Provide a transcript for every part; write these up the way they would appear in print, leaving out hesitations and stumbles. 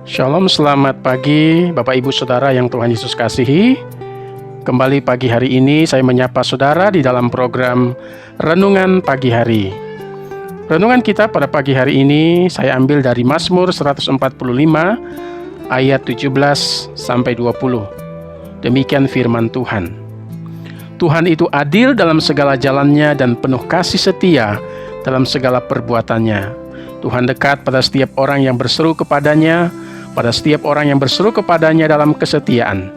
Shalom, selamat pagi Bapak Ibu Saudara yang Tuhan Yesus kasihi. Kembali pagi hari ini saya menyapa saudara di dalam program Renungan Pagi Hari. Renungan kita pada pagi hari ini saya ambil dari Mazmur 145 ayat 17-20. Demikian firman Tuhan. Tuhan itu adil dalam segala jalannya dan penuh kasih setia dalam segala perbuatannya. Tuhan dekat pada setiap orang yang berseru kepadanya, pada setiap orang yang berseru kepadanya dalam kesetiaan.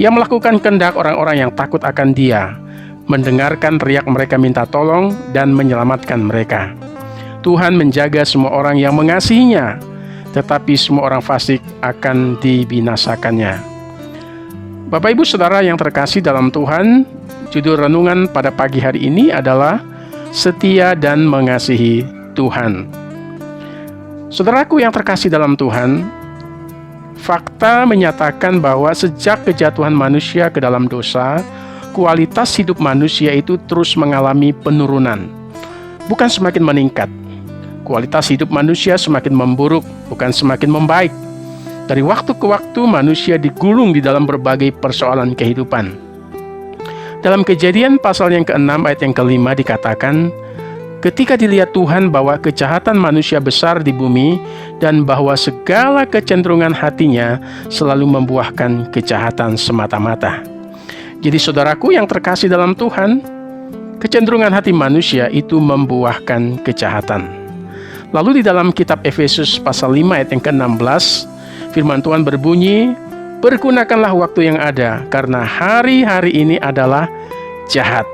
Ia melakukan kehendak orang-orang yang takut akan Dia, mendengarkan teriak mereka minta tolong dan menyelamatkan mereka. Tuhan menjaga semua orang yang mengasihinya, tetapi semua orang fasik akan dibinasakannya. Bapak Ibu Saudara yang terkasih dalam Tuhan, judul renungan pada pagi hari ini adalah Setia dan Mengasihi Tuhan. Saudaraku yang terkasih dalam Tuhan, fakta menyatakan bahwa sejak kejatuhan manusia ke dalam dosa, kualitas hidup manusia itu terus mengalami penurunan, bukan semakin meningkat. Kualitas hidup manusia semakin memburuk, bukan semakin membaik. Dari waktu ke waktu manusia digulung di dalam berbagai persoalan kehidupan. Dalam Kejadian pasal yang ke-6 ayat yang ke-5 dikatakan, ketika dilihat Tuhan bahwa kejahatan manusia besar di bumi dan bahwa segala kecenderungan hatinya selalu membuahkan kejahatan semata-mata. Jadi saudaraku yang terkasih dalam Tuhan, kecenderungan hati manusia itu membuahkan kejahatan. Lalu di dalam kitab Efesus pasal 5 ayat yang ke-16, firman Tuhan berbunyi, "Pergunakanlah waktu yang ada, karena hari-hari ini adalah jahat."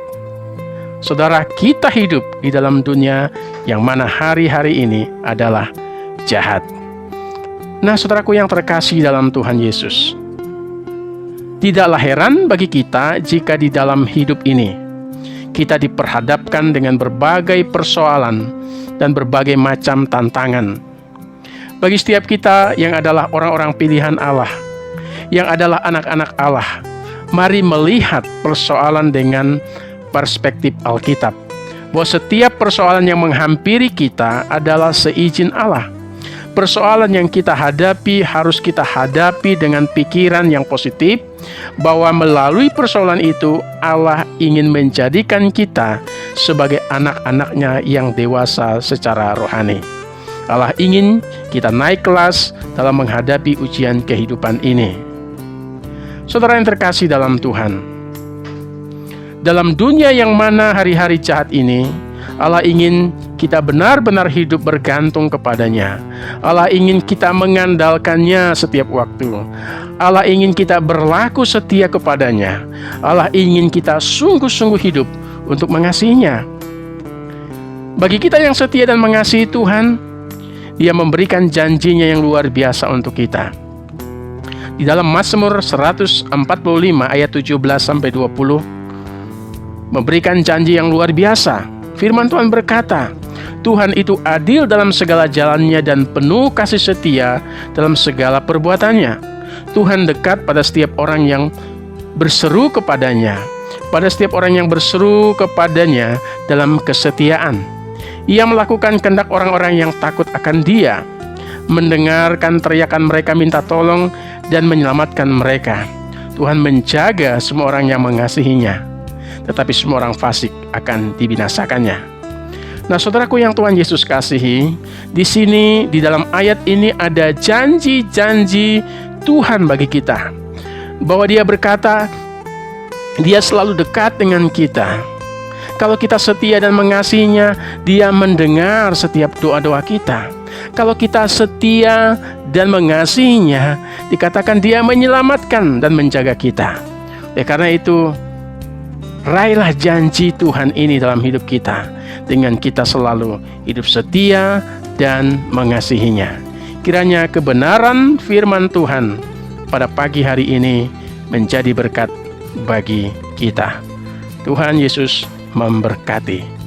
Saudara, kita hidup di dalam dunia yang mana hari-hari ini adalah jahat. Nah, saudaraku yang terkasih dalam Tuhan Yesus, tidaklah heran bagi kita jika di dalam hidup ini kita diperhadapkan dengan berbagai persoalan dan berbagai macam tantangan. Bagi setiap kita yang adalah orang-orang pilihan Allah, yang adalah anak-anak Allah, mari melihat persoalan dengan perspektif Alkitab, bahwa setiap persoalan yang menghampiri kita adalah seizin Allah. Persoalan yang kita hadapi harus kita hadapi dengan pikiran yang positif, bahwa melalui persoalan itu Allah ingin menjadikan kita sebagai anak-anaknya yang dewasa secara rohani. Allah ingin kita naik kelas dalam menghadapi ujian kehidupan ini. Saudara yang terkasih dalam Tuhan, dalam dunia yang mana hari-hari jahat ini, Allah ingin kita benar-benar hidup bergantung kepadanya. Allah ingin kita mengandalkannya setiap waktu. Allah ingin kita berlaku setia kepadanya. Allah ingin kita sungguh-sungguh hidup untuk mengasihinya. Bagi kita yang setia dan mengasihi Tuhan, Dia memberikan janjinya yang luar biasa untuk kita. Di dalam Mazmur 145 ayat 17-20, memberikan janji yang luar biasa. Firman Tuhan berkata, Tuhan itu adil dalam segala jalannya dan penuh kasih setia dalam segala perbuatannya. Tuhan dekat pada setiap orang yang berseru kepadanya, pada setiap orang yang berseru kepadanya dalam kesetiaan. Ia melakukan kehendak orang-orang yang takut akan Dia, mendengarkan teriakan mereka minta tolong dan menyelamatkan mereka. Tuhan menjaga semua orang yang mengasihinya, tetapi semua orang fasik akan dibinasakannya. Nah, saudaraku yang Tuhan Yesus kasihi, di sini di dalam ayat ini ada janji-janji Tuhan bagi kita, bahwa Dia berkata, Dia selalu dekat dengan kita. Kalau kita setia dan mengasihinya, Dia mendengar setiap doa-doa kita. Kalau kita setia dan mengasihinya, dikatakan Dia menyelamatkan dan menjaga kita. Karena itu, raihlah janji Tuhan ini dalam hidup kita, dengan kita selalu hidup setia dan mengasihinya. Kiranya kebenaran firman Tuhan pada pagi hari ini menjadi berkat bagi kita. Tuhan Yesus memberkati.